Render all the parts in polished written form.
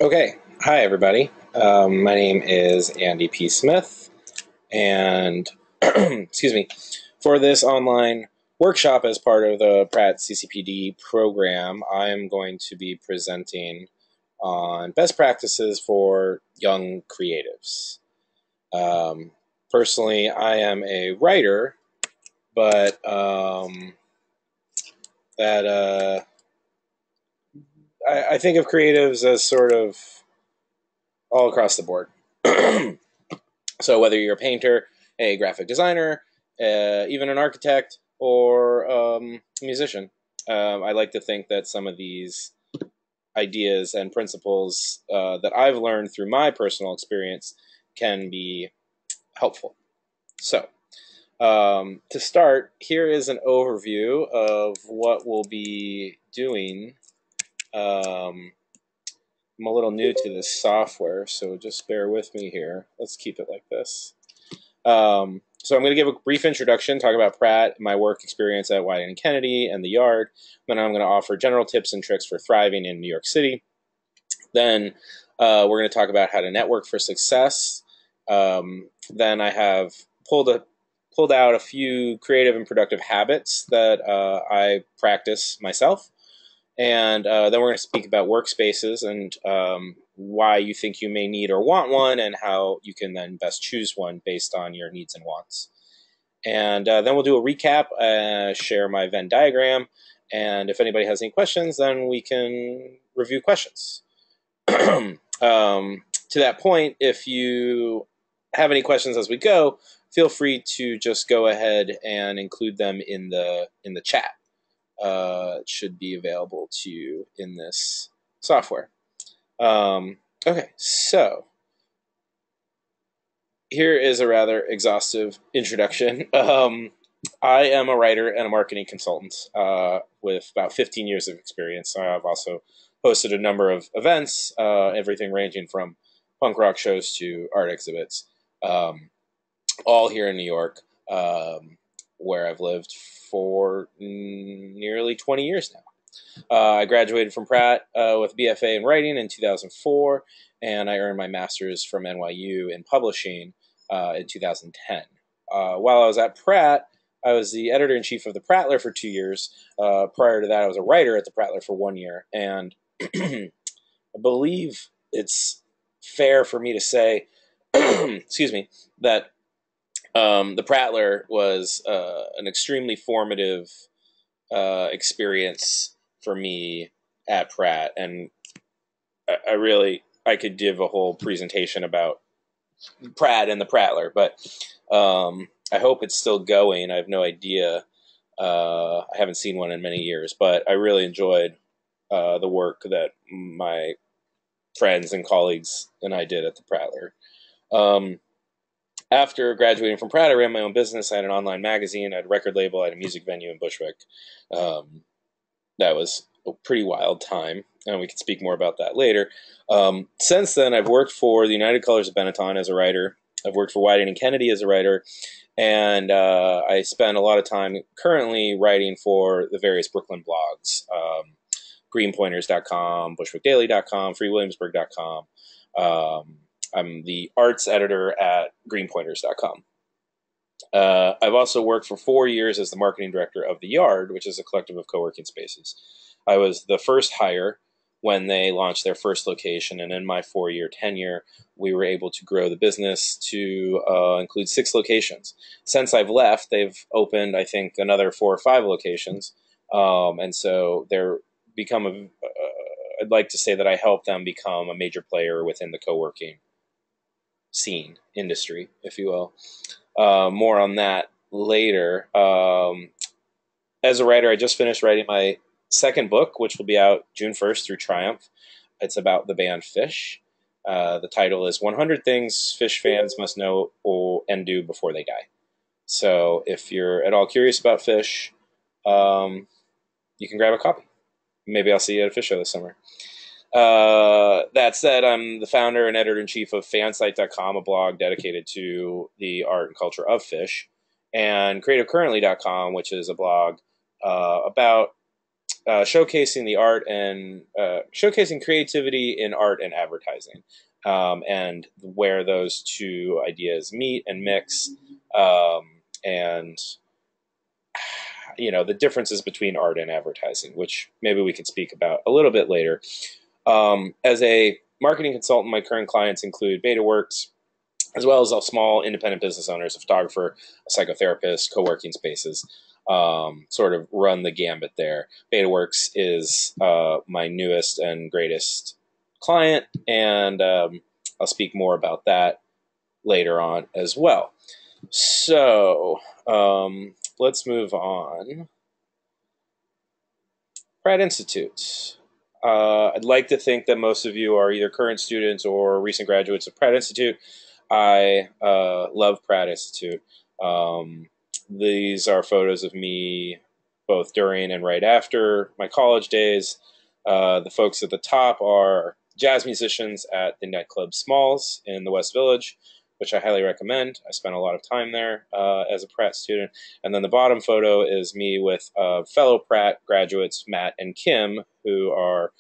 Okay, hi everybody. My name is Andy P. Smith, and excuse me, for this online workshop as part of the Pratt CCPD program, I'm going to be presenting on best practices for young creatives. Um, Personally, I am a writer, but that I think of creatives as sort of all across the board. So whether you're a painter, a graphic designer, even an architect, or a musician, I like to think that some of these ideas and principles that I've learned through my personal experience can be helpful. So, to start, here is an overview of what we'll be doing. I'm a little new to this software, so just bear with me here. Let's keep it like this. So I'm going to give a brief introduction, talk about Pratt, my work experience at Whiting and Kennedy, and the Yard. Then I'm going to offer general tips and tricks for thriving in New York City. Then we're going to talk about how to network for success. Then I have pulled out a few creative and productive habits that I practice myself. And then we're going to speak about workspaces and why you think you may need or want one, and how you can then best choose one based on your needs and wants. And then we'll do a recap, share my Venn diagram, and if anybody has any questions, then we can review questions. To that point, if you have any questions as we go, feel free to just go ahead and include them in the chat. It should be available to you in this software. Okay, so here is a rather exhaustive introduction. I am a writer and a marketing consultant with about 15 years of experience. I've also hosted a number of events, everything ranging from punk rock shows to art exhibits, all here in New York, where I've lived for nearly 20 years now. I graduated from Pratt with a BFA in writing in 2004, and I earned my master's from NYU in publishing in 2010. While I was at Pratt, I was the editor-in-chief of the Prattler for 2 years. Prior to that, I was a writer at the Prattler for 1 year, and I believe it's fair for me to say, excuse me, that the Prattler was an extremely formative experience for me at Pratt, and I could give a whole presentation about Pratt and the Prattler, but I hope it's still going. I have no idea. I haven't seen one in many years, but I really enjoyed the work that my friends and colleagues and I did at the Prattler. After graduating from Pratt, I ran my own business. I had an online magazine, I had a record label, I had a music venue in Bushwick. That was a pretty wild time, and we can speak more about that later. Since then, I've worked for the United Colors of Benetton as a writer. I've worked for Whiting and Kennedy as a writer, and I spend a lot of time currently writing for the various Brooklyn blogs, greenpointers.com, bushwickdaily.com, freewilliamsburg.com. I'm the arts editor at greenpointers.com. I've also worked for 4 years as the marketing director of The Yard, which is a collective of co-working spaces. I was the first hire when they launched their first location, and in my 4-year tenure, we were able to grow the business to include 6 locations. Since I've left, they've opened, I think, another 4 or 5 locations, and so they're become I'd like to say that I helped them become a major player within the co-working scene, industry, if you will. More on that later. As a writer, I just finished writing my second book, which will be out June 1st through Triumph. It's about the band Phish. The title is 100 Things Phish Fans Must Know and Do Before They Die. So if you're at all curious about Phish, you can grab a copy. Maybe I'll see you at a Phish show this summer. That said, I'm the founder and editor-in-chief of fansite.com, a blog dedicated to the art and culture of Phish, and creativecurrently.com, which is a blog about showcasing the art and showcasing creativity in art and advertising, and where those two ideas meet and mix, and the differences between art and advertising, which maybe we could speak about a little bit later. As a marketing consultant, my current clients include BetaWorks, as well as small independent business owners, a photographer, a psychotherapist, co-working spaces, sort of run the gambit there. BetaWorks is my newest and greatest client, and I'll speak more about that later on as well. So let's move on. Pratt Institute. I'd like to think that most of you are either current students or recent graduates of Pratt Institute. I love Pratt Institute. These are photos of me both during and right after my college days. The folks at the top are jazz musicians at the nightclub Smalls in the West Village, which I highly recommend. I spent a lot of time there as a Pratt student. And then the bottom photo is me with fellow Pratt graduates, Matt and Kim, who are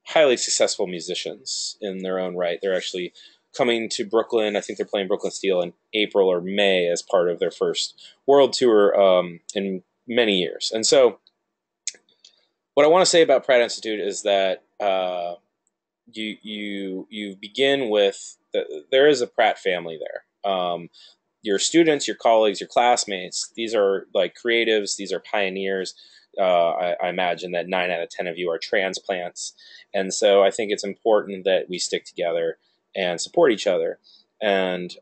highly successful musicians in their own right. They're actually coming to Brooklyn. I think they're playing Brooklyn Steel in April or May as part of their first world tour in many years. And so what I want to say about Pratt Institute is that you begin with there is a Pratt family there. Your students, your colleagues, your classmates, these are like creatives, these are pioneers. I imagine that 9 out of 10 of you are transplants. And so I think it's important that we stick together and support each other. And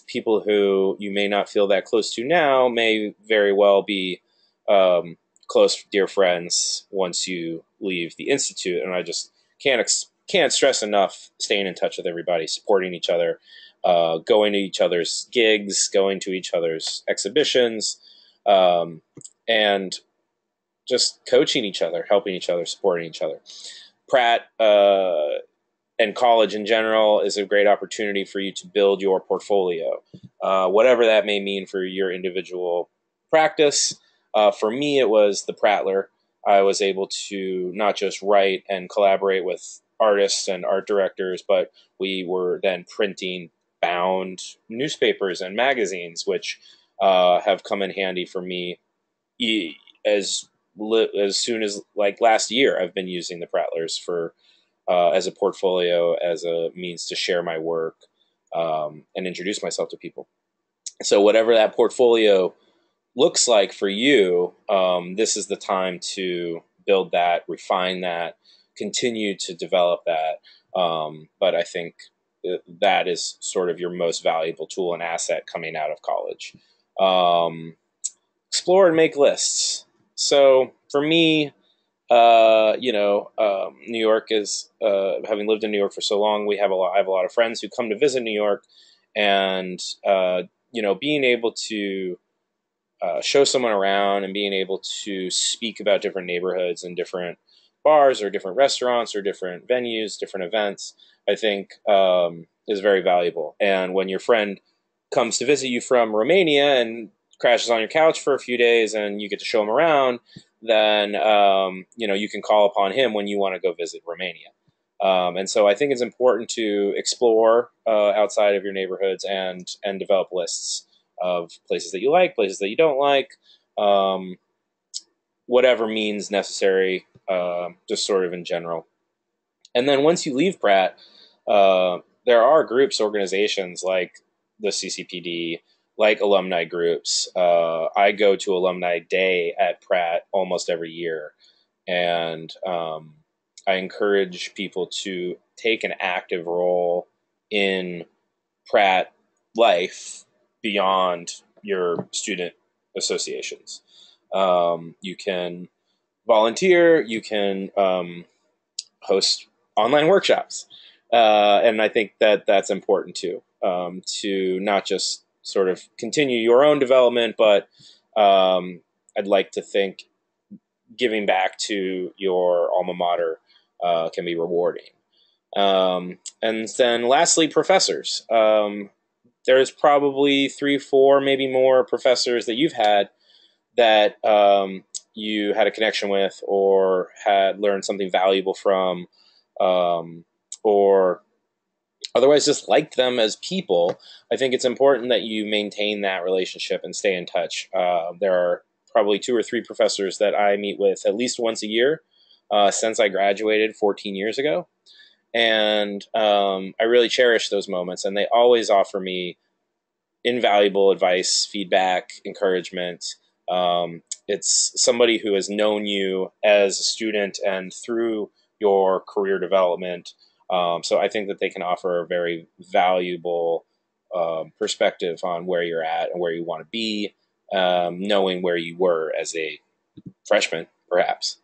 people who you may not feel that close to now may very well be close, dear friends once you leave the Institute. And I just can't stress enough staying in touch with everybody, supporting each other, going to each other's gigs, going to each other's exhibitions, and just coaching each other, helping each other, supporting each other. Pratt and college in general is a great opportunity for you to build your portfolio, whatever that may mean for your individual practice. For me, it was the Prattler. I was able to not just write and collaborate with artists and art directors, but we were then printing bound newspapers and magazines, which have come in handy for me as soon as like last year. I've been using the Prattlers for as a portfolio, as a means to share my work and introduce myself to people. So whatever that portfolio looks like for you, this is the time to build that, refine that, continue to develop that. But I think that is sort of your most valuable tool and asset coming out of college. Explore and make lists. So for me, New York is, having lived in New York for so long, I have a lot of friends who come to visit New York, and, being able to show someone around and being able to speak about different neighborhoods and different bars or different restaurants or different venues, different events, I think is very valuable. And when your friend comes to visit you from Romania and crashes on your couch for a few days and you get to show him around, then, you can call upon him when you want to go visit Romania. And so I think it's important to explore outside of your neighborhoods and develop lists of places that you like, places that you don't like, whatever means necessary, just sort of in general. And then once you leave Pratt, there are groups, organizations like the CCPD, like alumni groups. I go to Alumni Day at Pratt almost every year, and I encourage people to take an active role in Pratt life beyond your student associations. You can volunteer, you can host online workshops, and I think that that's important too, to not just sort of continue your own development, but I'd like to think giving back to your alma mater can be rewarding. And then lastly, professors. There's probably 3, 4, maybe more professors that you've had that you had a connection with or had learned something valuable from, or otherwise just liked them as people, I think it's important that you maintain that relationship and stay in touch. There are probably 2 or 3 professors that I meet with at least once a year since I graduated 14 years ago. And I really cherish those moments, and they always offer me invaluable advice, feedback, encouragement. It's somebody who has known you as a student and through your career development. So I think that they can offer a very valuable perspective on where you're at and where you want to be, knowing where you were as a freshman, perhaps.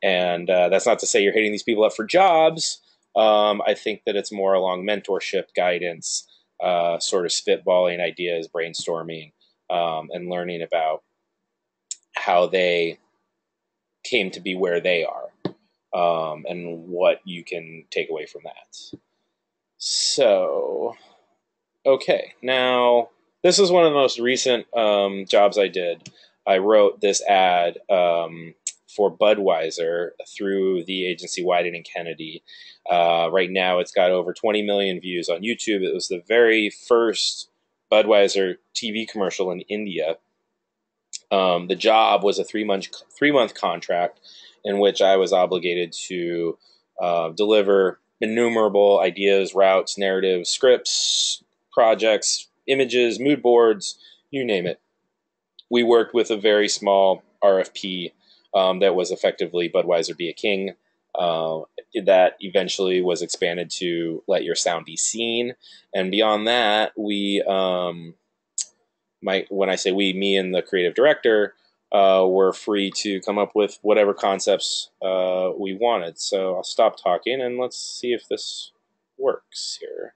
And that's not to say you're hitting these people up for jobs. I think that it's more along mentorship, guidance, sort of spitballing ideas, brainstorming, and learning about how they came to be where they are, and what you can take away from that. So, okay, now this is one of the most recent jobs I did. I wrote this ad for Budweiser through the agency Wieden & Kennedy. Right now, it's got over 20 million views on YouTube. It was the very first Budweiser TV commercial in India. The job was a three-month contract in which I was obligated to deliver innumerable ideas, routes, narratives, scripts, projects, images, mood boards, you name it. We worked with a very small RFP that was effectively Budweiser Be a King. That eventually was expanded to Let Your Sound Be Seen. And beyond that, when I say we, me and the creative director, were free to come up with whatever concepts we wanted. So I'll stop talking and let's see if this works here.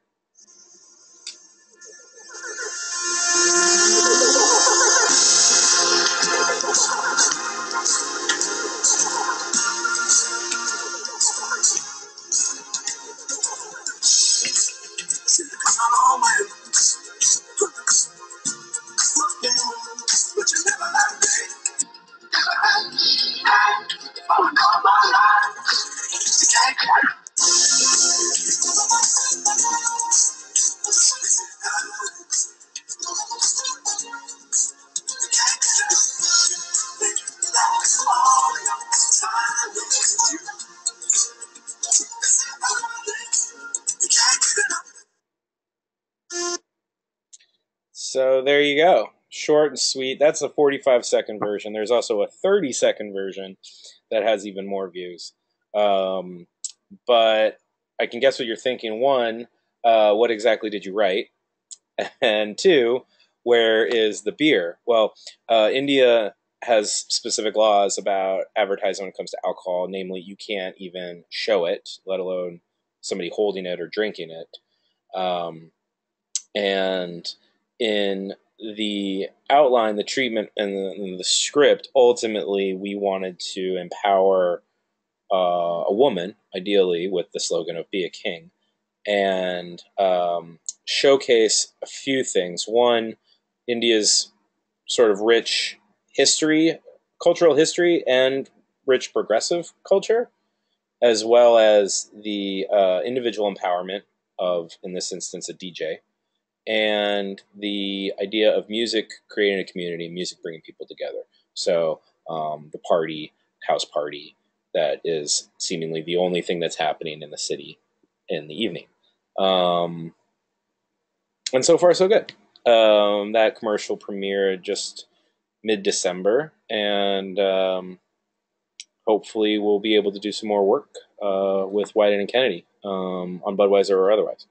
So there you go. Short and sweet. That's a 45-second version. There's also a 30-second version that has even more views. But I can guess what you're thinking. One, what exactly did you write? And two, where is the beer? Well, India has specific laws about advertising when it comes to alcohol. Namely, you can't even show it, let alone somebody holding it or drinking it. And in the outline, the treatment, and the script, ultimately, we wanted to empower a woman, ideally with the slogan of "Be a King," and showcase a few things. One, India's sort of rich history, cultural history, and rich progressive culture, as well as the individual empowerment of, in this instance, a DJ, and the idea of music creating a community, music bringing people together. So the party, house party, that is seemingly the only thing that's happening in the city in the evening. And so far, so good. That commercial premiered just mid-December, and hopefully we'll be able to do some more work with Wieden & Kennedy on Budweiser or otherwise.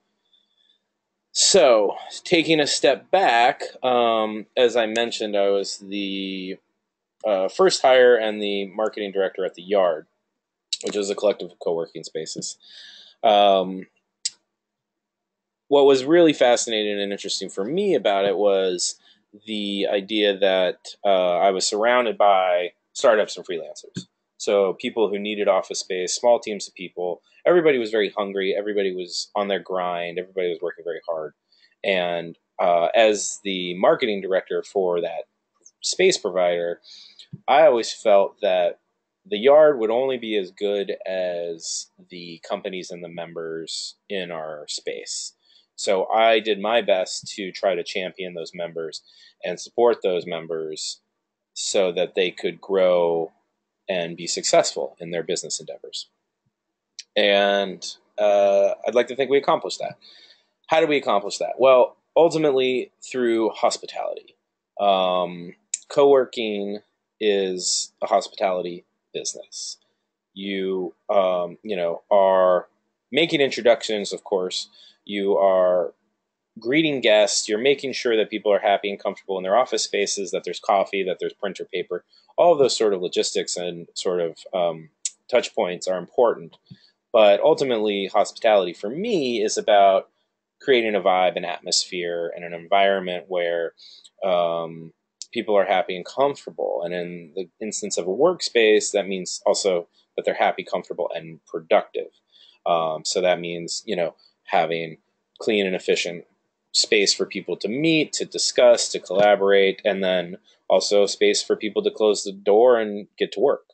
So, taking a step back, as I mentioned, I was the first hire and the marketing director at the Yard, which is a collective of co-working spaces. What was really fascinating and interesting for me about it was the idea that I was surrounded by startups and freelancers. So people who needed office space, small teams of people. Everybody was very hungry. Everybody was on their grind. Everybody was working very hard. And as the marketing director for that space provider, I always felt that the yard would only be as good as the companies and the members in our space. So I did my best to try to champion those members and support those members so that they could grow and be successful in their business endeavors. And I'd like to think we accomplished that. How did we accomplish that? Well, ultimately through hospitality. Co-working is a hospitality business. You are making introductions, of course. You are greeting guests. You're making sure that people are happy and comfortable in their office spaces, that there's coffee, that there's printer paper. All of those sort of logistics and sort of touch points are important. But ultimately, hospitality for me is about creating a vibe, an atmosphere, and an environment where people are happy and comfortable. And in the instance of a workspace, that means also that they're happy, comfortable, and productive. So that means, having clean and efficient space for people to meet, to discuss, to collaborate, and then also space for people to close the door and get to work.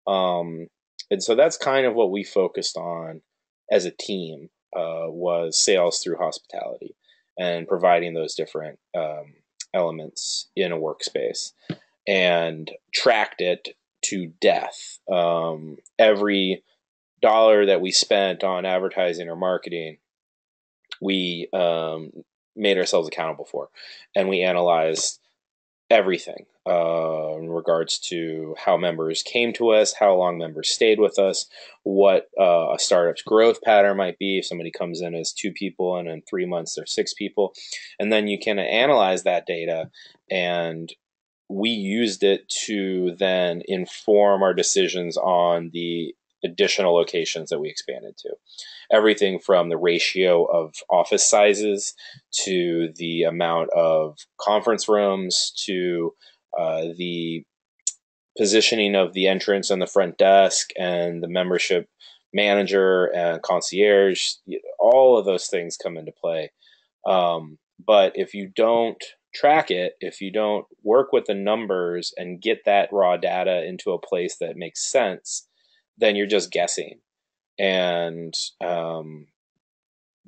And so that's kind of what we focused on as a team, was sales through hospitality and providing those different elements in a workspace, and tracked it to death. Every dollar that we spent on advertising or marketing, we made ourselves accountable for, and we analyzed everything in regards to how members came to us, how long members stayed with us, what a startup's growth pattern might be. If somebody comes in as 2 people and in 3 months they're 6 people, and then you can analyze that data, and we used it to then inform our decisions on the additional locations that we expanded to. Everything from the ratio of office sizes to the amount of conference rooms to the positioning of the entrance and the front desk and the membership manager and concierge. All of those things come into play. But if you don't track it, if you don't work with the numbers and get that raw data into a place that makes sense, then you're just guessing. And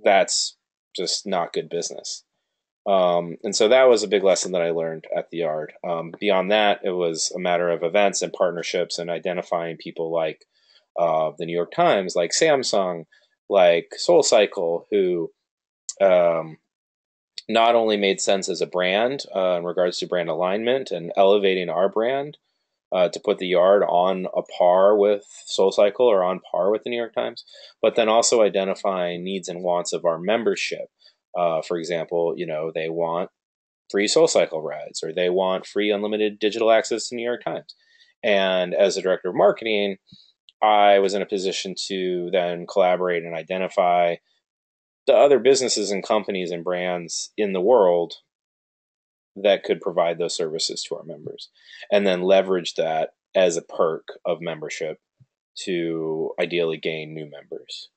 that's just not good business. And so that was a big lesson that I learned at the Yard. Beyond that, it was a matter of events and partnerships and identifying people like the New York Times, like Samsung, like SoulCycle, who not only made sense as a brand in regards to brand alignment and elevating our brand, to put the Yard on a par with SoulCycle or on par with the New York Times, but then also identifying needs and wants of our membership. For example, they want free SoulCycle rides, or they want free unlimited digital access to New York Times. And as a director of marketing, I was in a position to then collaborate and identify the other businesses and companies and brands in the world that could provide those services to our members, and then leverage that as a perk of membership to ideally gain new members,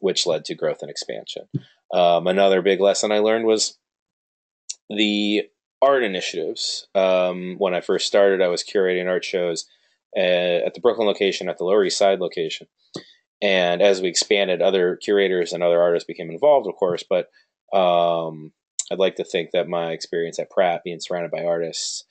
which led to growth and expansion. Another big lesson I learned was the art initiatives. When I first started, I was curating art shows at the Brooklyn location, at the Lower East Side location. And as we expanded, other curators and other artists became involved, of course, but I'd like to think that my experience at Pratt, being surrounded by artists,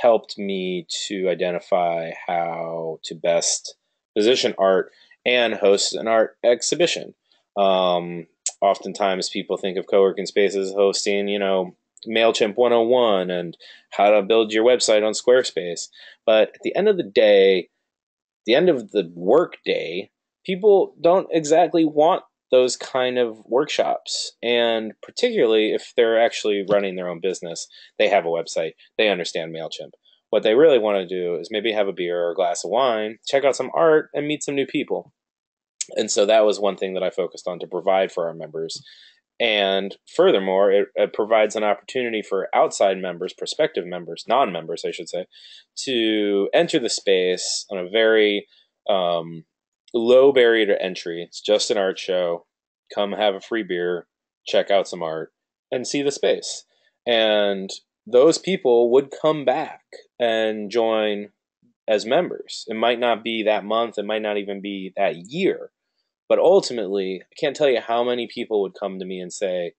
helped me to identify how to best position art and host an art exhibition. Oftentimes people think of co-working spaces hosting, MailChimp 101 and how to build your website on Squarespace. But at the end of the day, the end of the work day, people don't exactly want those kind of workshops. And particularly if they're actually running their own business, they have a website, they understand MailChimp. What they really want to do is maybe have a beer or a glass of wine, check out some art, and meet some new people. And so that was one thing that I focused on to provide for our members. And furthermore, it provides an opportunity for outside members, prospective members, non-members, I should say, to enter the space on a very low barrier to entry. It's just an art show. Come have a free beer, check out some art, and see the space. And those people would come back and join as members. It might not be that month, it might not even be that year, but ultimately, I can't tell you how many people would come to me and say,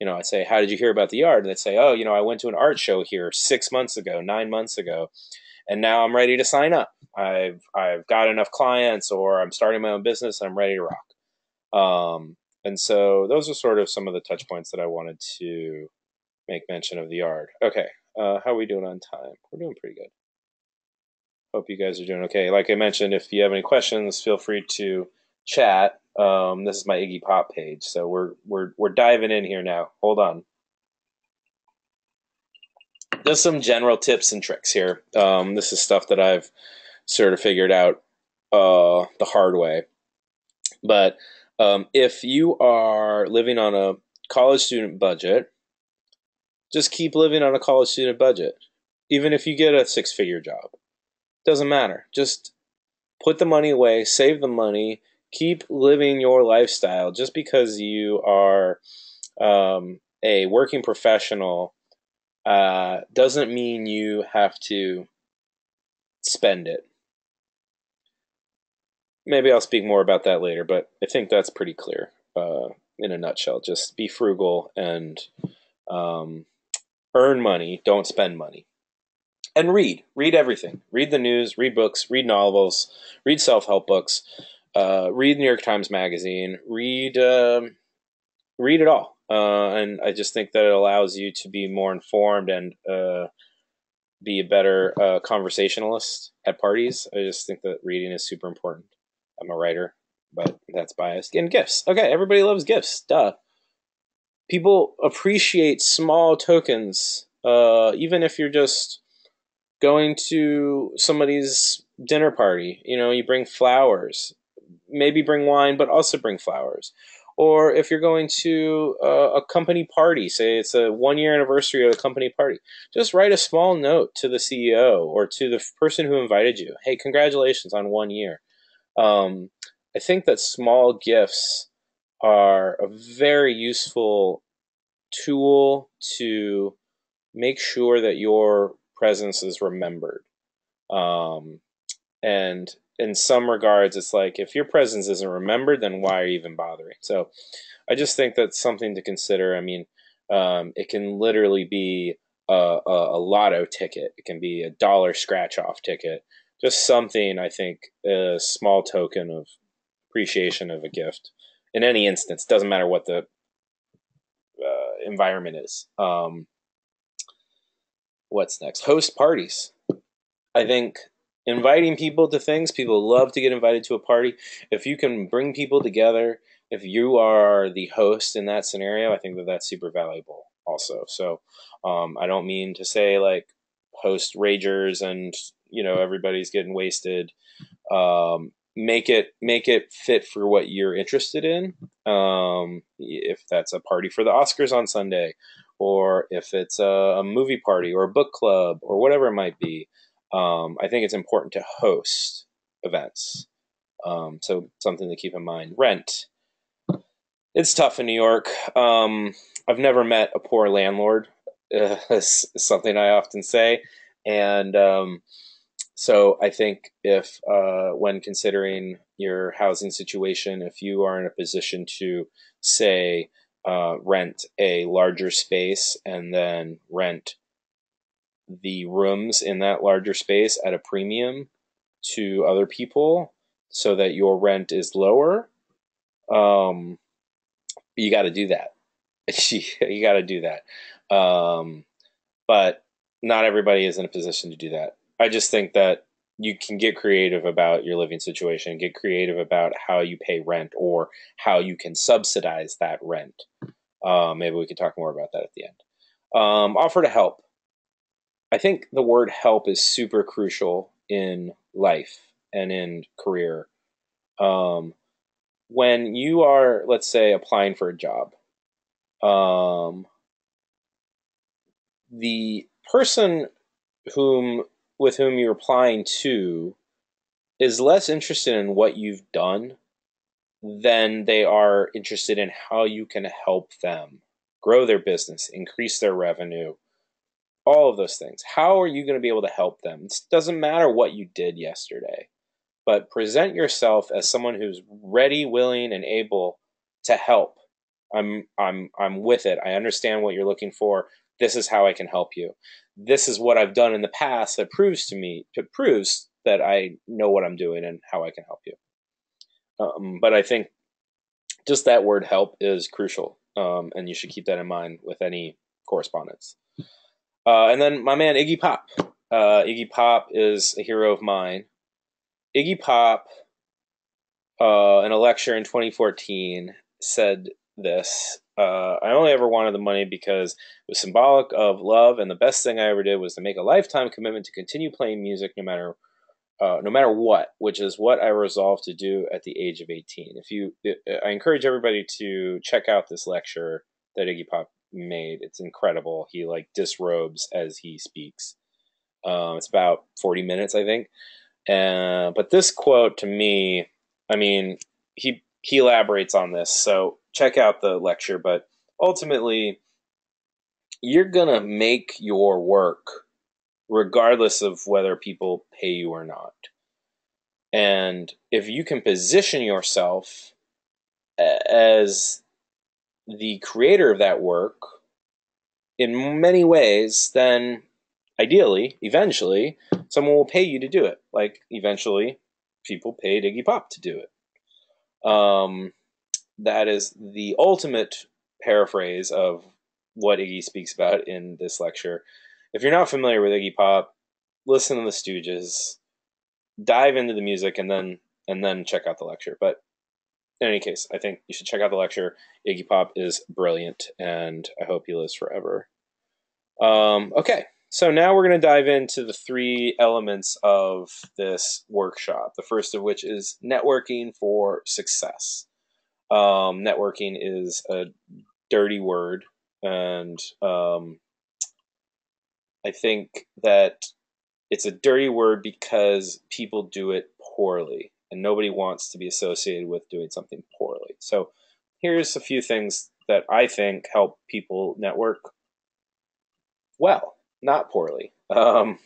I say, how did you hear about the yard? And they'd say, oh, I went to an art show here 6 months ago, 9 months ago, and now I'm ready to sign up. I've got enough clients, or I'm starting my own business and I'm ready to rock. And so those are sort of some of the touch points that I wanted to make mention of the yard. Okay, how are we doing on time? We're doing pretty good. Hope you guys are doing okay. Like I mentioned, if you have any questions, feel free to chat. This is my Iggy Pop page, so we're diving in here now. Hold on. Just some general tips and tricks here. This is stuff that I've sort of figured out the hard way. But if you are living on a college student budget, just keep living on a college student budget. Even if you get a six-figure job, doesn't matter. Just put the money away, save the money, keep living your lifestyle. Just because you are a working professional doesn't mean you have to spend it. Maybe I'll speak more about that later, but I think that's pretty clear in a nutshell. Just be frugal and earn money, don't spend money. And read everything. Read the news, read books, read novels, read self-help books, read New York Times Magazine, read it all. And I just think that it allows you to be more informed and be a better conversationalist at parties. I just think that reading is super important. I'm a writer, but that's biased. And gifts. Okay, everybody loves gifts. Duh. People appreciate small tokens, even if you're just going to somebody's dinner party. You bring flowers. Maybe bring wine, but also bring flowers. Or if you're going to a company party, say it's a 1-year anniversary of a company party, just write a small note to the CEO or to the person who invited you. Hey, congratulations on 1 year. I think that small gifts are a very useful tool to make sure that your presence is remembered. And in some regards, it's like, if your presence isn't remembered, then why are you even bothering? So I just think that's something to consider. I mean, it can literally be a lotto ticket. It can be $1 scratch-off ticket. Just something, I think, a small token of appreciation of a gift. In any instance, doesn't matter what the environment is. What's next? Host parties. I think inviting people to things, people love to get invited to a party. If you can bring people together, if you are the host in that scenario, I think that that's super valuable also. So I don't mean to say like host ragers and everybody's getting wasted. Make it fit for what you're interested in. If that's a party for the Oscars on Sunday, or if it's a movie party or a book club or whatever it might be, I think it's important to host events. So something to keep in mind. Rent. It's tough in New York. I've never met a poor landlord. Is something I often say. And so I think if when considering your housing situation, if you are in a position to, say, rent a larger space and then rent the rooms in that larger space at a premium to other people so that your rent is lower, you got to do that. You got to do that. But not everybody is in a position to do that. I just think that you can get creative about your living situation, get creative about how you pay rent or how you can subsidize that rent. Maybe we can talk more about that at the end. Offer to help. I think the word help is super crucial in life and in career. When you are, let's say, applying for a job, the person with whom you're applying to is less interested in what you've done than they are interested in how you can help them grow their business, increase their revenue, all of those things. How are you going to be able to help them? It doesn't matter what you did yesterday, but present yourself as someone who's ready, willing, and able to help. I'm with it. I understand what you're looking for. This is how I can help you. This is what I've done in the past that proves that I know what I'm doing and how I can help you. But I think just that word help is crucial. And you should keep that in mind with any correspondence. And then my man, Iggy Pop. Iggy Pop is a hero of mine. Iggy Pop, in a lecture in 2014, said this: I only ever wanted the money because it was symbolic of love, and the best thing I ever did was to make a lifetime commitment to continue playing music no matter what, which is what I resolved to do at the age of 18. I encourage everybody to check out this lecture that Iggy Pop made. It's incredible. He disrobes as he speaks. It's about 40 minutes, I think. But this quote to me, I mean, he elaborates on this, so check out the lecture. But ultimately, you're gonna make your work regardless of whether people pay you or not. And if you can position yourself as the creator of that work in many ways, then ideally, eventually, someone will pay you to do it. Like, eventually, people paid Iggy Pop to do it. That is the ultimate paraphrase of what Iggy speaks about in this lecture. If you're not familiar with Iggy Pop, listen to the Stooges, dive into the music, and then check out the lecture. But in any case, I think you should check out the lecture. Iggy Pop is brilliant, and I hope he lives forever. Okay, so now we're going to dive into the 3 elements of this workshop. The first of which is networking for success. Networking is a dirty word, and I think that it's a dirty word because people do it poorly, and nobody wants to be associated with doing something poorly. So here's a few things that I think help people network well, not poorly. So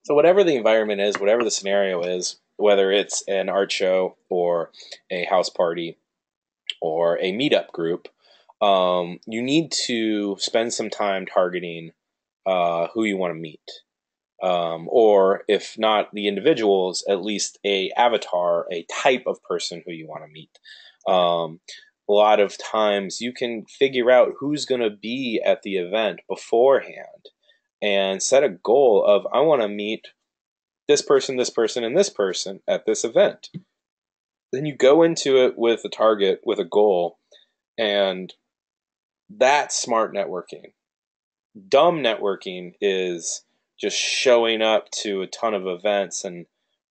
whatever the environment is, whatever the scenario is, whether it's an art show or a house party or a meetup group, you need to spend some time targeting who you want to meet. Or if not the individuals, at least a avatar, a type of person who you want to meet. A lot of times you can figure out who's going to be at the event beforehand and set a goal of, I want to meet this person, and this person at this event. Then you go into it with a target, with a goal, and that's smart networking. Dumb networking is just showing up to a ton of events and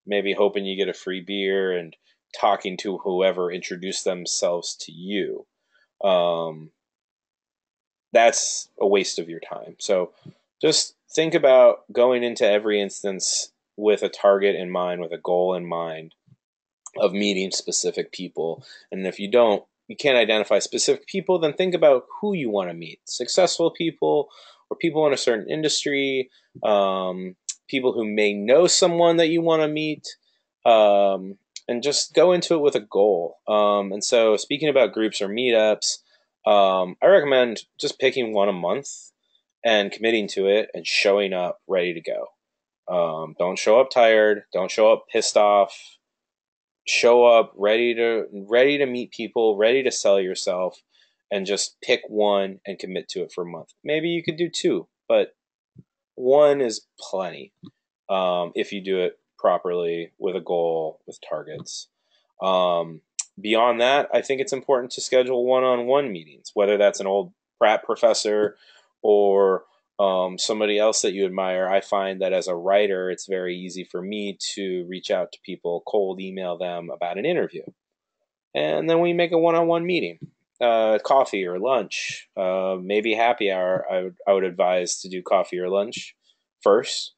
maybe hoping you get a free beer and talking to whoever introduced themselves to you. That's a waste of your time. So just think about going into every instance with a target in mind, with a goal in mind of meeting specific people. And if you can't identify specific people, then think about who you want to meet. Successful people, or people in a certain industry, people who may know someone that you want to meet, and just go into it with a goal. And so speaking about groups or meetups, I recommend just picking one a month and committing to it and showing up ready to go. Don't show up tired. Don't show up pissed off. Show up ready to meet people, ready to sell yourself, and just pick one and commit to it for a month. Maybe you could do 2, but 1 is plenty if you do it properly with a goal, with targets. Beyond that, I think it's important to schedule one-on-one meetings, whether that's an old Pratt professor or somebody else that you admire. I find that as a writer, it's very easy for me to reach out to people, cold email them about an interview. And then we make a one-on-one meeting, coffee or lunch, maybe happy hour. I would advise to do coffee or lunch first.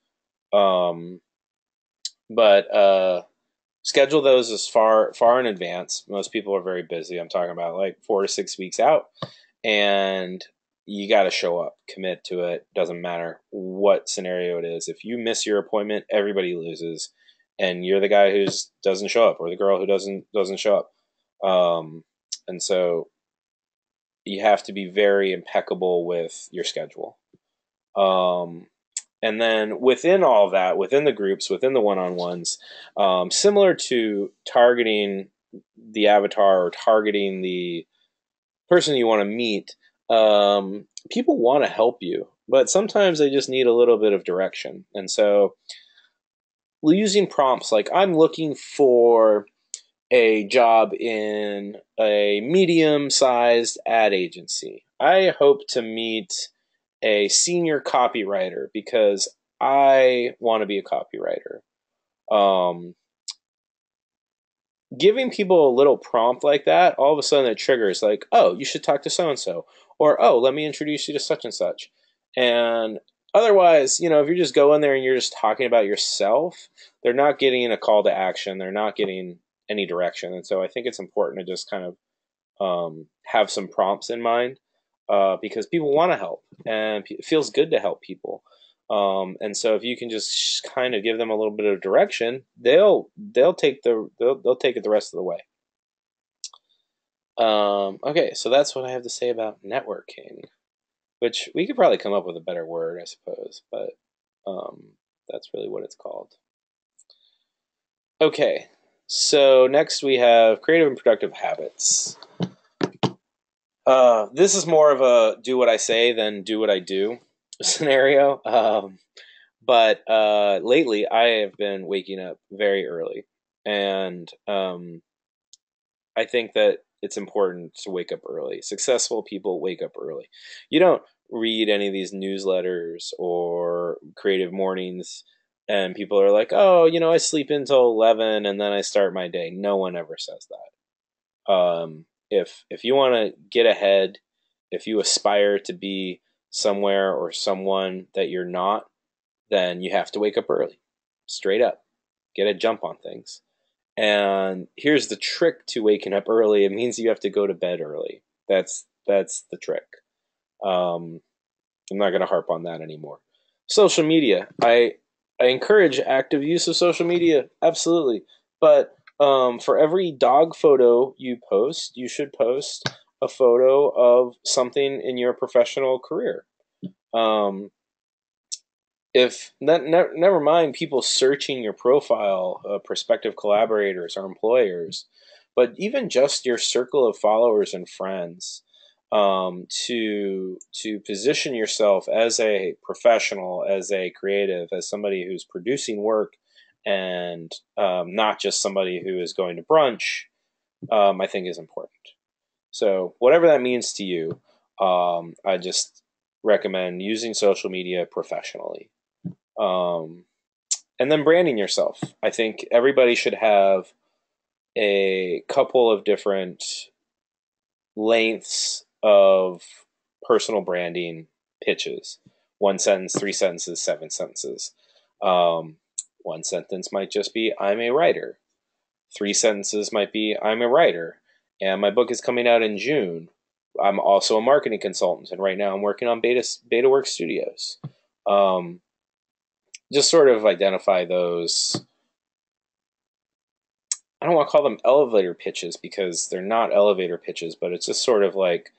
But Schedule those as far in advance. Most people are very busy. I'm talking about like 4 to 6 weeks out, and you got to show up, commit to it. Doesn't matter what scenario it is. If you miss your appointment, everybody loses, and you're the guy who doesn't show up, or the girl who doesn't show up. And so you have to be very impeccable with your schedule. And then within all that, within the groups, within the one-on-ones, similar to targeting the avatar or targeting the person you want to meet, people want to help you, but sometimes they just need a little bit of direction. And so using prompts like, I'm looking for a job in a medium-sized ad agency. I hope to meet a senior copywriter because I want to be a copywriter. Giving people a little prompt like that, all of a sudden it triggers like, oh, you should talk to so-and-so, or, oh, let me introduce you to such and such. And otherwise, if you just go in there and you're just talking about yourself, they're not getting a call to action. They're not getting any direction. And so I think it's important to just kind of have some prompts in mind, because people want to help, and it feels good to help people. And so if you can just kind of give them a little bit of direction, they'll take it the rest of the way. Okay, so that's what I have to say about networking, which we could probably come up with a better word, I suppose, but that's really what it's called. Okay, so next we have creative and productive habits. This is more of a do what I say than do what I do scenario. But lately I have been waking up very early, and I think that it's important to wake up early. Successful people wake up early. You don't read any of these newsletters or creative mornings, and people are like, oh, I sleep until 11 and then I start my day. No one ever says that. If you want to get ahead, if you aspire to be somewhere or someone that you're not, then you have to wake up early. Straight up. Get a jump on things. And here's the trick to waking up early. It means you have to go to bed early. That's the trick. I'm not going to harp on that anymore. Social media. I encourage active use of social media. Absolutely. But for every dog photo you post, you should post a photo of something in your professional career. If never mind people searching your profile, prospective collaborators or employers, but even just your circle of followers and friends, to position yourself as a professional, as a creative, as somebody who's producing work, and not just somebody who is going to brunch, I think is important. So whatever that means to you, I just recommend using social media professionally. And then branding yourself. I think everybody should have a couple of different lengths of personal branding pitches. 1 sentence, 3 sentences, 7 sentences. One sentence might just be, I'm a writer. 3 sentences might be, I'm a writer, and my book is coming out in June. I'm also a marketing consultant, and right now I'm working on BetaWorks Studios. Just sort of identify those. I don't want to call them elevator pitches because they're not elevator pitches, but it's just sort of like,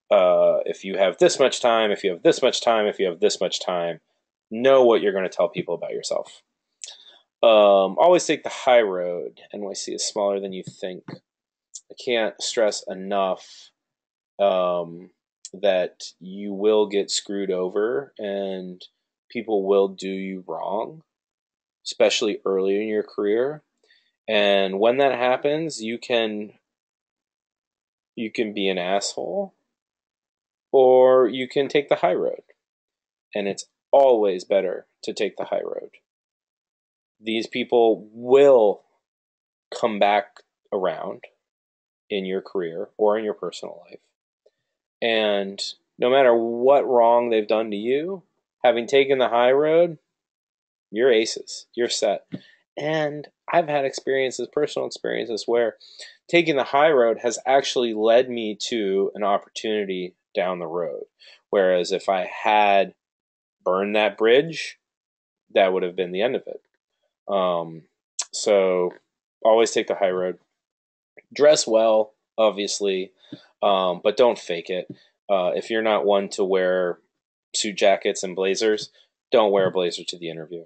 if you have this much time, if you have this much time, if you have this much time, know what you're going to tell people about yourself. Always take the high road. NYC is smaller than you think. I can't stress enough that you will get screwed over and people will do you wrong, especially early in your career. And when that happens, you can be an asshole, or you can take the high road. And it's always better to take the high road. These people will come back around in your career or in your personal life. And no matter what wrong they've done to you, having taken the high road, you're aces. You're set. And I've had personal experiences, where taking the high road has actually led me to an opportunity down the road. Whereas if I had burned that bridge, that would have been the end of it. So always take the high road. Dress well, obviously, but don't fake it. If you're not one to wear suit jackets and blazers, don't wear a blazer to the interview.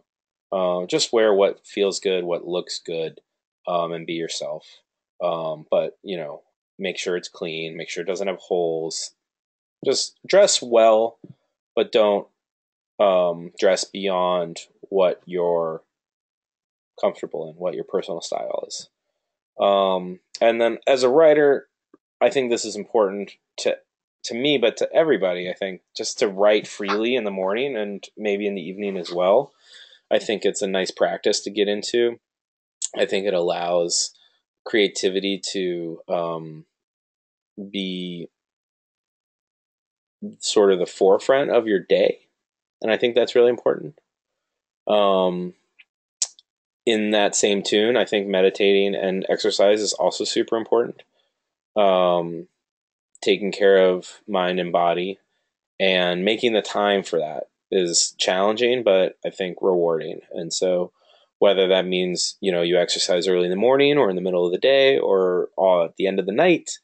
Just wear what feels good, what looks good, and be yourself. But make sure it's clean. Make sure it doesn't have holes. Just dress well, but don't dress beyond what you're comfortable in, what your personal style is. And then as a writer, I think this is important to me, but to everybody. I think just to write freely in the morning and maybe in the evening as well. I think it's a nice practice to get into. I think it allows creativity to be sort of the forefront of your day, and I think that's really important. Um, in that same tune, I think meditating and exercise is also super important. Um, Taking care of mind and body and making the time for that is challenging, but I think rewarding. And so, whether that means you exercise early in the morning or in the middle of the day or all at the end of the night,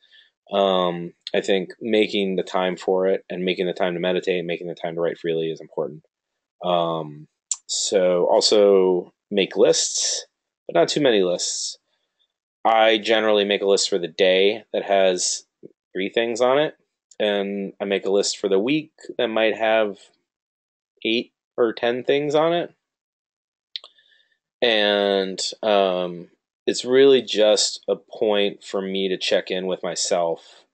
I think making the time for it and making the time to meditate and making the time to write freely is important. So also make lists, but not too many lists. I generally make a list for the day that has 3 things on it, and I make a list for the week that might have 8 or 10 things on it. And it's really just a point for me to check in with myself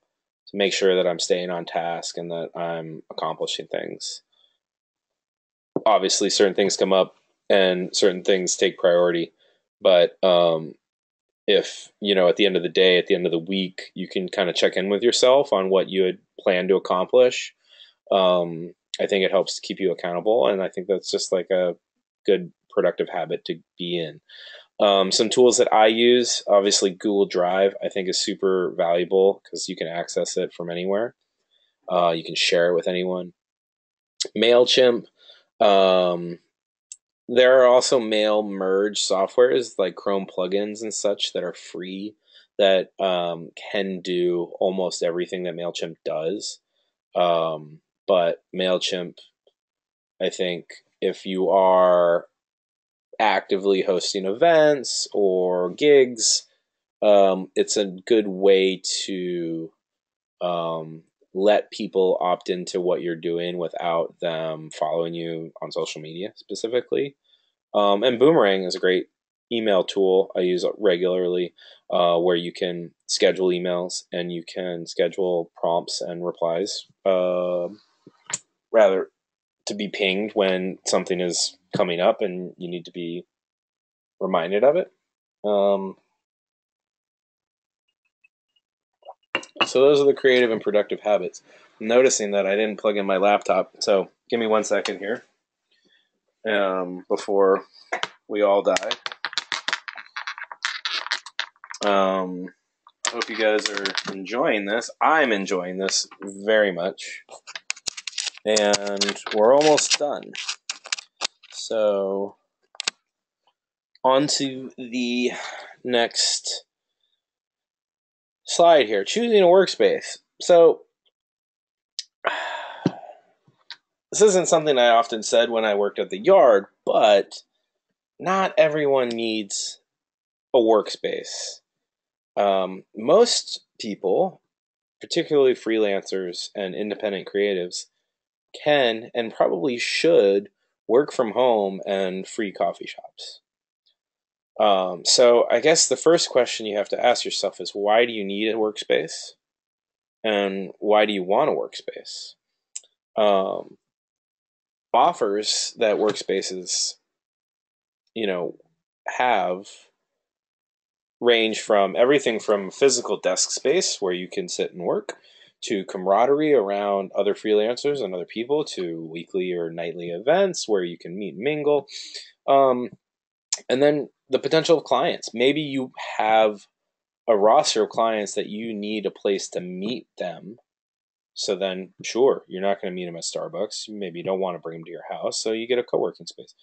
to make sure that I'm staying on task and that I'm accomplishing things. Obviously, certain things come up and certain things take priority, but if at the end of the day, at the end of the week, you can kind of check in with yourself on what you had planned to accomplish, I think it helps to keep you accountable, and I think that's just like a good productive habit to be in. Some tools that I use, obviously Google Drive, I think is super valuable because you can access it from anywhere. You can share it with anyone. MailChimp. There are also mail merge softwares like Chrome plugins and such that are free that can do almost everything that MailChimp does. But MailChimp, I think if you are actively hosting events or gigs, it's a good way to let people opt into what you're doing without them following you on social media specifically. And Boomerang is a great email tool I use regularly, where you can schedule emails and you can schedule prompts and replies, rather to be pinged when something is coming up and you need to be reminded of it. So those are the creative and productive habits. I'm noticing that I didn't plug in my laptop, so give me 1 second here before we all die. Hope you guys are enjoying this. I'm enjoying this very much. And we're almost done. So, on to the next slide here. Choosing a workspace. So, this isn't something I often said when I worked at the yard, but not everyone needs a workspace. Most people, particularly freelancers and independent creatives, can and probably should work from home and free coffee shops. So I guess the first question you have to ask yourself is, why do you need a workspace? And why do you want a workspace? Offers that workspaces, have range from everything from physical desk space where you can sit and work, to camaraderie around other freelancers and other people, to weekly or nightly events where you can meet and mingle. And then the potential of clients. Maybe you have a roster of clients that you need a place to meet them. So then, sure, you're not going to meet them at Starbucks. Maybe you don't want to bring them to your house, so you get a co-working space.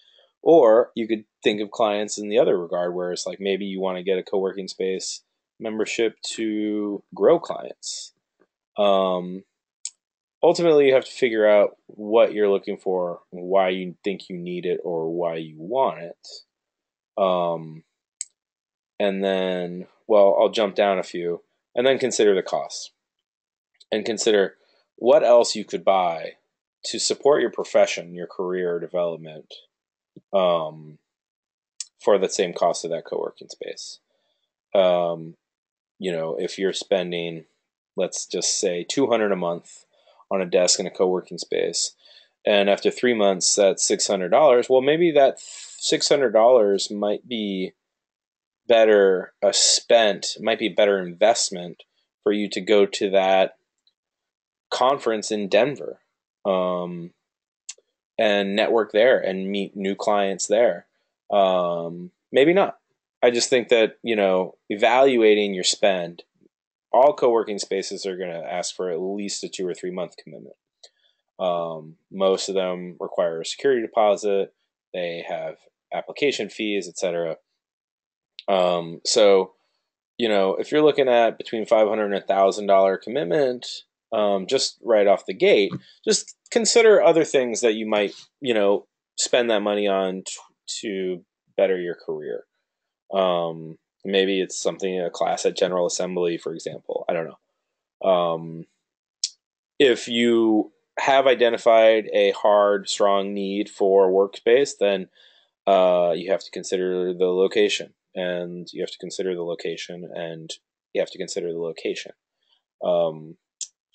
Or you could think of clients in the other regard, where it's like maybe you want to get a co-working space membership to grow clients. Um, Ultimately, you have to figure out what you're looking for, why you think you need it, or why you want it. Um, and then, well, I'll jump down a few, and then consider the costs, and consider what else you could buy to support your profession, your career development, um, for the same cost of that co-working space. Um, if you're spending, let's just say, $200 a month on a desk in a co-working space, and after 3 months that's $600. Well, maybe that $600 might be better spent, might be a better investment for you to go to that conference in Denver, and network there and meet new clients there. Maybe not. I just think that, evaluating your spend, all co-working spaces are going to ask for at least a 2 or 3 month commitment. Most of them require a security deposit. They have application fees, etc. So, if you're looking at between $500 and $1,000 commitment, just right off the gate, just consider other things that you might, spend that money on to better your career. Maybe it's something, a class at General Assembly, for example. I don't know. If you have identified a hard, strong need for workspace, then you have to consider the location, and you have to consider the location, and you have to consider the location. For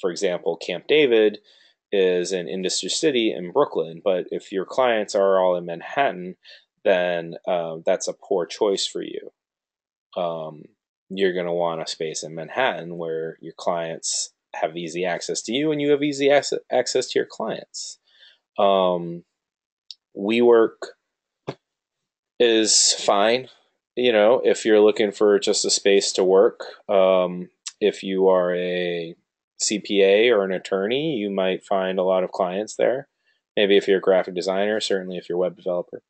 example, Camp David is an industry city in Brooklyn, but if your clients are all in Manhattan, then that's a poor choice for you. You're going to want a space in Manhattan where your clients have easy access to you and you have easy access to your clients. WeWork is fine, if you're looking for just a space to work. If you are a CPA or an attorney, you might find a lot of clients there. Maybe if you're a graphic designer, certainly if you're a web developer.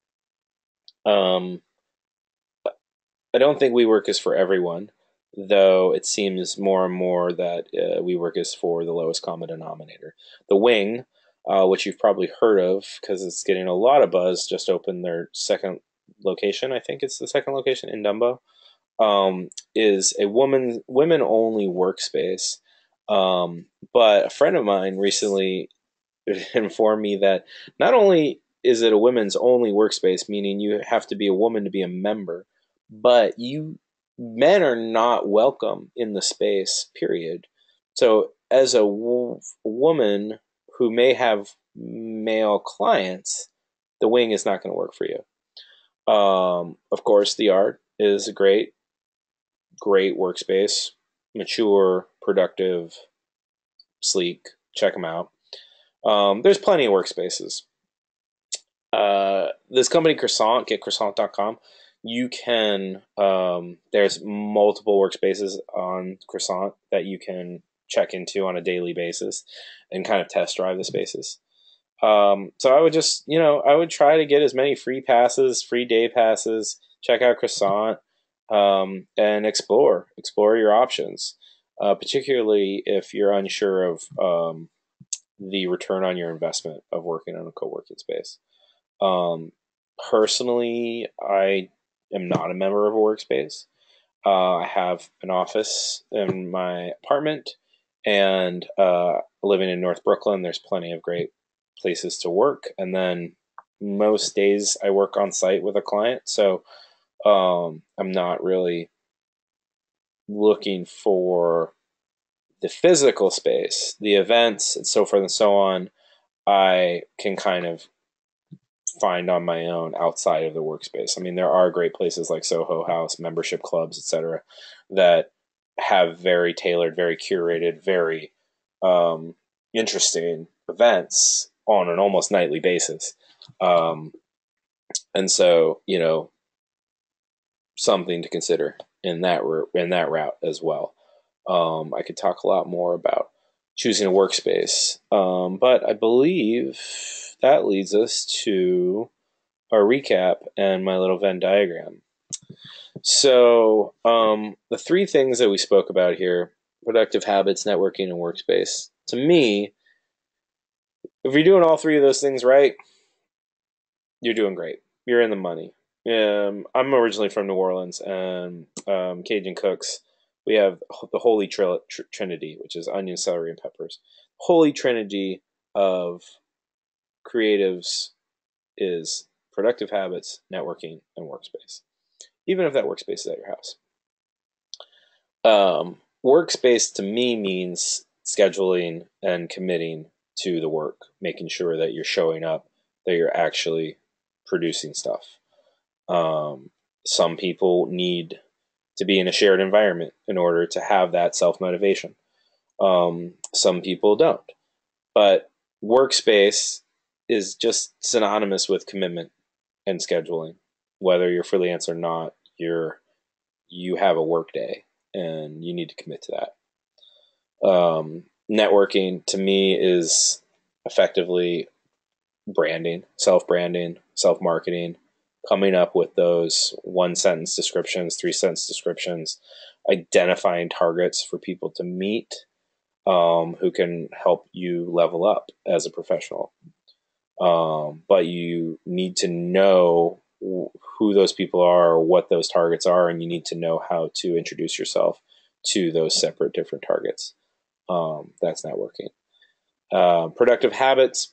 I don't think WeWork is for everyone, though it seems more and more that WeWork is for the lowest common denominator. The Wing, which you've probably heard of because it's getting a lot of buzz, just opened their second location. I think it's the second location in Dumbo. Is a women-only workspace. But a friend of mine recently informed me that not only is it a women's only workspace, meaning you have to be a woman to be a member, but men are not welcome in the space, period. So as a woman who may have male clients, the Wing is not going to work for you. Of course, the Art is a great workspace, mature, productive, sleek. Check them out. There's plenty of workspaces. This company Croissant, getcroissant.com, you can, there's multiple workspaces on Croissant that you can check into on a daily basis and kind of test drive the spaces. So I would just, I would try to get as many free passes, free day passes, check out Croissant, and explore your options, particularly if you're unsure of the return on your investment of working on a co-working space. Personally, I am not a member of a workspace. I have an office in my apartment, and living in North Brooklyn, there's plenty of great places to work. And then most days I work on site with a client, so I'm not really looking for the physical space, the events, and so forth and so on. I can kind of find on my own outside of the workspace. I mean, there are great places like Soho House, membership clubs, etc., that have very tailored, very curated, very interesting events on an almost nightly basis. And so, something to consider in that route as well. I could talk a lot more about choosing a workspace, but I believe that leads us to our recap and my little Venn diagram. So, the three things that we spoke about here: productive habits, networking, and workspace. To me, if you're doing all three of those things right, you're doing great. You're in the money. I'm originally from New Orleans, and Cajun cooks. We have the holy trinity, which is onion, celery, and peppers. Holy trinity of creatives is productive habits, networking, and workspace. Even if that workspace is at your house. Workspace to me means scheduling and committing to the work, making sure that you're showing up, that you're actually producing stuff. Some people need to be in a shared environment in order to have that self-motivation. Some people don't. But workspace is just synonymous with commitment and scheduling. Whether you're freelance or not, you have a work day and you need to commit to that. Networking to me is effectively branding, self-branding, self-marketing, coming up with those 1-sentence descriptions, 3-sentence descriptions, identifying targets for people to meet, who can help you level up as a professional. But you need to know who those people are or what those targets are, and you need to know how to introduce yourself to those separate different targets. That's networking. Productive habits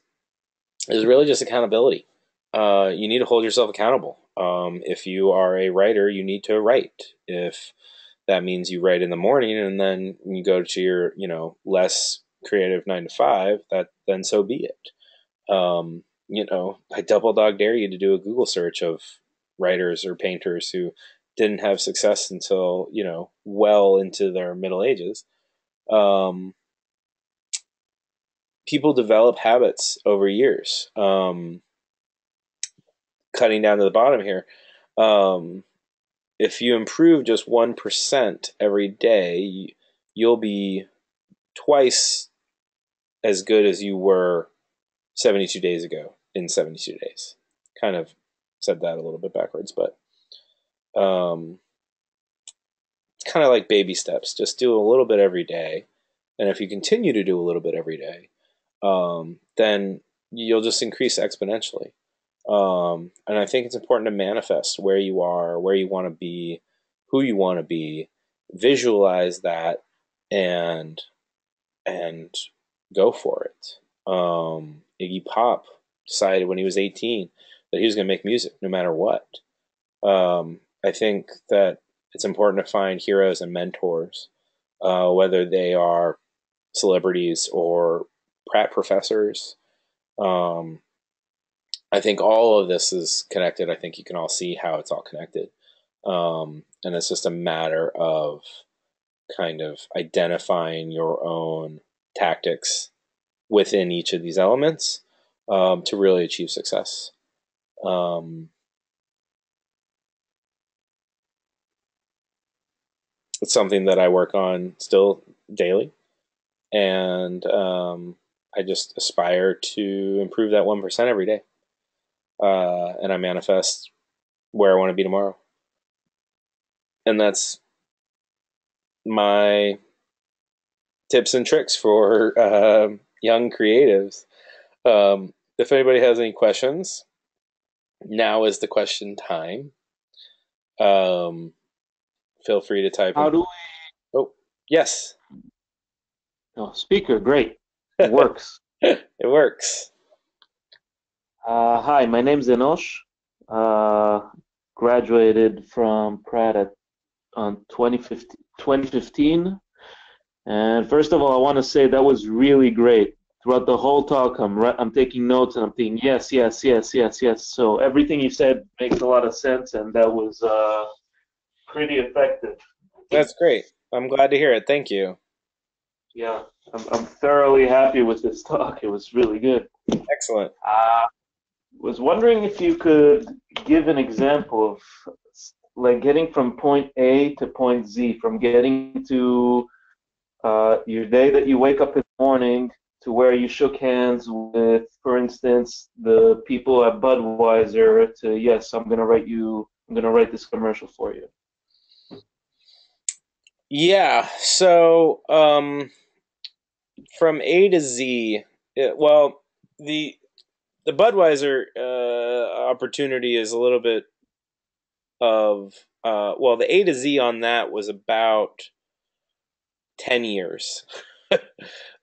is really just accountability. You need to hold yourself accountable. If you are a writer, you need to write. If that means you write in the morning and then you go to your, less creative 9 to 5, then so be it. I double dog dare you to do a Google search of writers or painters who didn't have success until, well into their middle ages. People develop habits over years. Cutting down to the bottom here, if you improve just 1% every day, you'll be twice as good as you were 72 days ago in 72 days. Kind of said that a little bit backwards, but it's kind of like baby steps. Just do a little bit every day. And if you continue to do a little bit every day, then you'll just increase exponentially. And I think it's important to manifest where you are, where you want to be, who you want to be, visualize that, and go for it. Iggy Pop decided when he was 18 that he was going to make music no matter what. I think that it's important to find heroes and mentors, whether they are celebrities or Pratt professors. I think all of this is connected. I think you can all see how it's all connected. And it's just a matter of kind of identifying your own tactics within each of these elements to really achieve success. It's something that I work on still daily. And I just aspire to improve that 1% every day. And I manifest where I want to be tomorrow. And that's my tips and tricks for young creatives. If anybody has any questions, now is the question time. Feel free to type How in. do we? Oh, yes. Oh, speaker, great. It works. It works. Hi, my name's Enosh. Graduated from Pratt on 2015. And first of all, I want to say that was really great. Throughout the whole talk, I'm taking notes and I'm thinking yes, yes, yes, yes, yes. So everything you said makes a lot of sense, and that was pretty effective. That's great. I'm glad to hear it. Thank you. Yeah, I'm thoroughly happy with this talk. It was really good. Excellent. Was wondering if you could give an example of like getting from point A to point Z, from getting to your day that you wake up in the morning to where you shook hands with, for instance, the people at Budweiser to, yes, I'm gonna write this commercial for you. Yeah. So from A to Z, well, the the Budweiser opportunity is a little bit of well, the A to Z on that was about 10 years.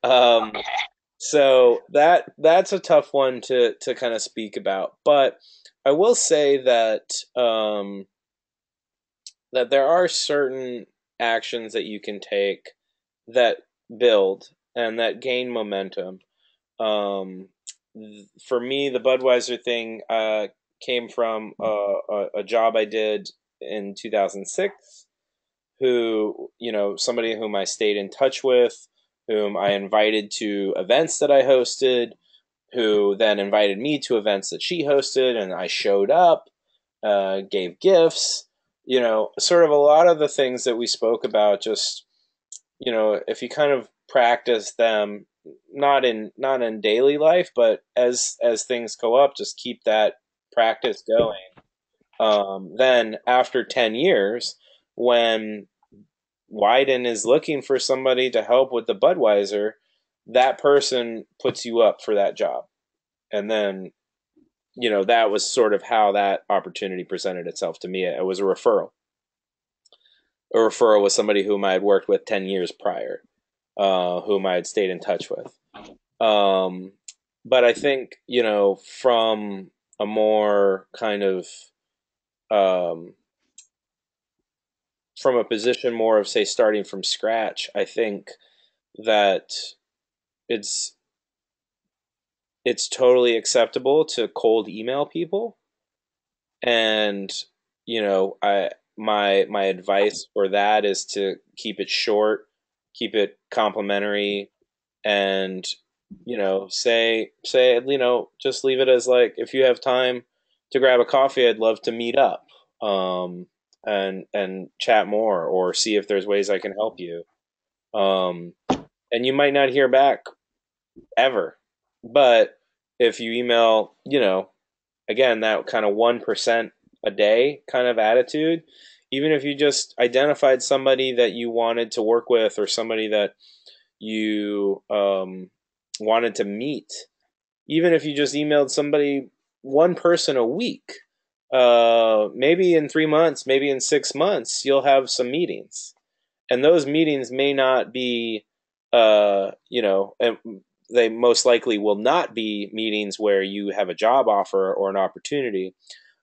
um, so that's a tough one to kind of speak about, but I will say that there are certain actions that you can take that build and that gain momentum. Um, for me, the Budweiser thing came from a job I did in 2006. Who, somebody whom I stayed in touch with, whom I invited to events that I hosted, who then invited me to events that she hosted, and I showed up, gave gifts, sort of a lot of the things that we spoke about. Just, if you kind of practice them, not in daily life, but as things go up, just keep that practice going. Then after 10 years, when Wyden is looking for somebody to help with the Budweiser, that person puts you up for that job. And then, that was sort of how that opportunity presented itself to me. It was a referral. A referral was somebody whom I had worked with 10 years prior, whom I had stayed in touch with. Um, but I think, from a more kind of, um, from a position more of, say, starting from scratch, I think that it's it's totally acceptable to cold email people, and I my advice for that is to keep it short, keep it complimentary, and say just leave it as, like, if you have time to grab a coffee, I'd love to meet up, and chat more, or see if there's ways I can help you. um and you might not hear back ever. But if you email, again, that kind of 1% a day kind of attitude, even if you just identified somebody that you wanted to work with, or somebody that you wanted to meet, even if you just emailed somebody, one person a week, maybe in 3 months, maybe in 6 months, you'll have some meetings. And those meetings may not be, and they most likely will not be meetings where you have a job offer or an opportunity,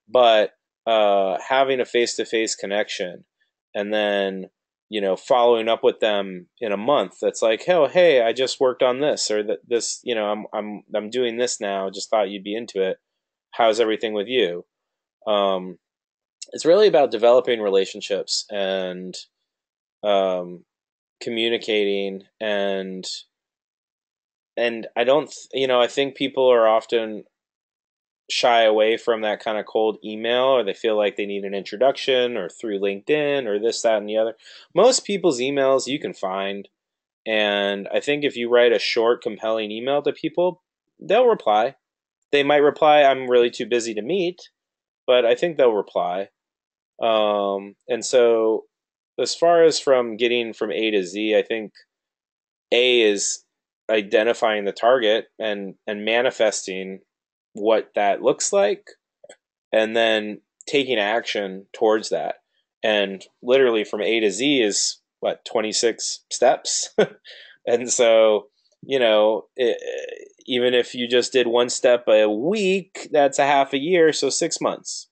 but having a face-to-face connection, and then following up with them in a month. That's like, oh, hey, I just worked on this, or that this, I'm doing this now. Just thought you'd be into it. How's everything with you? Um, it's really about developing relationships, and um, communicating, and I don't, I think people are often shy away from that kind of cold email, or they feel like they need an introduction, or through LinkedIn, or this, that, and the other. Most people's emails you can find, and I think if you write a short, compelling email to people, they'll reply. They might reply, "I'm really too busy to meet," but I think they'll reply. And so, as far as from getting from A to Z, I think A is identifying the target, and manifesting what that looks like, and then taking action towards that. And literally from A to Z is what, 26 steps. And so, even if you just did one step a week, that's a half a year, so 6 months.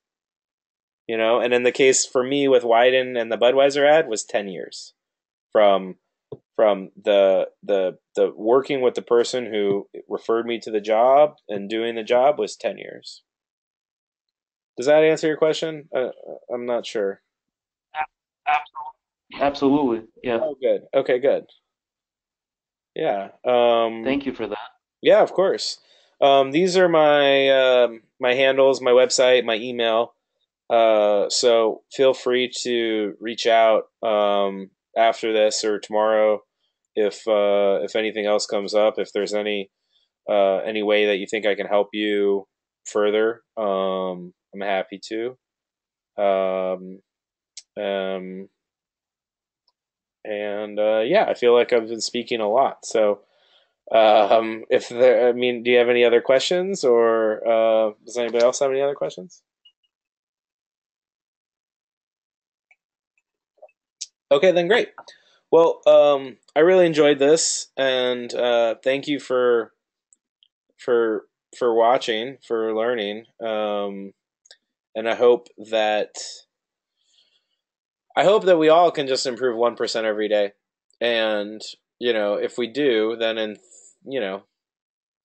And in the case for me with Wyden and the Budweiser ad was 10 years from the working with the person who referred me to the job, and doing the job was 10 years. Does that answer your question? I'm not sure. Absolutely. Yeah. Oh, good. Okay, good. Yeah. Thank you for that. Yeah, of course. These are my handles, my website, my email. So feel free to reach out after this or tomorrow if anything else comes up. If there's any way that you think I can help you further, I'm happy to. Um, um, and yeah, I feel like I've been speaking a lot. So if there, I mean, do you have any other questions, or does anybody else have any other questions? Okay, then great. Well, I really enjoyed this, and thank you for for watching, for learning, and I hope that we all can just improve 1% every day, and if we do, then in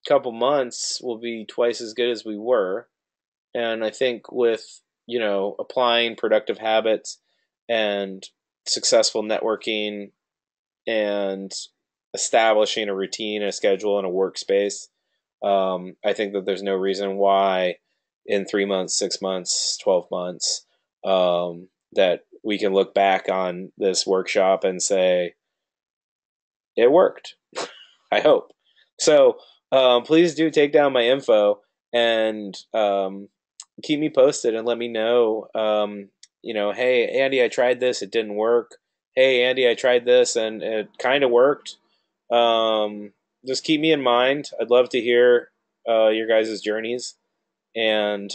couple months we'll be twice as good as we were, and I think with applying productive habits and successful networking and establishing a routine, a schedule, and a workspace, I think that there's no reason why in 3 months, 6 months, 12 months, that we can look back on this workshop and say, it worked. I hope. So please do take down my info and keep me posted and let me know. Hey, Andy, I tried this, it didn't work. Hey, Andy, I tried this and it kind of worked. Just keep me in mind. I'd love to hear your guys' journeys, and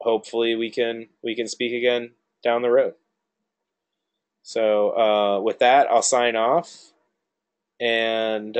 hopefully we can speak again down the road. So with that, I'll sign off, and